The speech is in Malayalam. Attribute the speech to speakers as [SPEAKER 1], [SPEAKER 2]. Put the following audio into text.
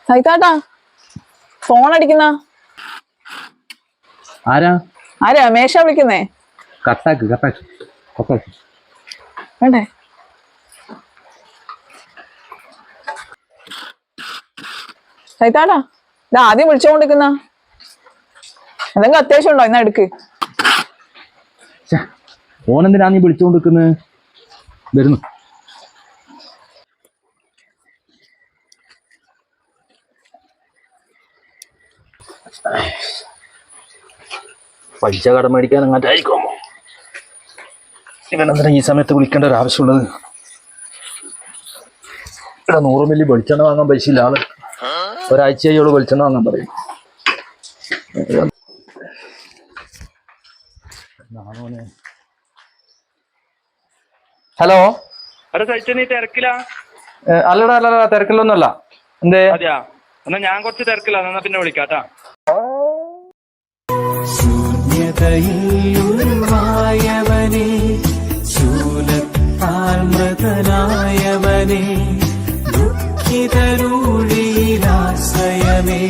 [SPEAKER 1] സൈതാട്ടാ ഫോൺ അടിക്കുന്ന ആരാ മേശ വിളിക്കുന്നേ?
[SPEAKER 2] കട്ടാക്ക്
[SPEAKER 1] വേണ്ടേ? സൈതാട്ടാ ഇത് ആദ്യം വിളിച്ചോണ്ടിരിക്കുന്ന എന്തെങ്കിലും അത്യാവശ്യം ഉണ്ടോ? എന്നാ എടുക്ക്.
[SPEAKER 2] ഓനെന്തിനാ നീ വിളിച്ചോണ്ടിരിക്കുന്നത്? വരുന്നു. പൈസ കടം മേടിക്കാൻ അങ്ങോട്ടായിരിക്കുമോ? ഇവനെന്തിനാ ഈ സമയത്ത് വിളിക്കേണ്ട ഒരു ആവശ്യമുള്ളത്? ഇവിടെ 100 മില്ലി വെളിച്ചെണ്ണ വാങ്ങാൻ പൈസ ഇല്ല. ആള് ഒരാഴ്ചയോട് വെളിച്ചെണ്ണ വാങ്ങാൻ പറയും. ഹലോ, അല്ലടാ തിരക്കിലൊന്നുമല്ല. എന്തേ?
[SPEAKER 3] എന്നാ ഞാൻ കുറച്ച് തിരക്കില്ല, എന്നാ പിന്നെ വിളിക്കാട്ടാ.
[SPEAKER 4] ശൂന്യതയിലുരുവായവനെ, ശൂലത്താൽ മൃതനായവനെ, ദുഃഖിതരൂഴിയിലാശ്രയമേ.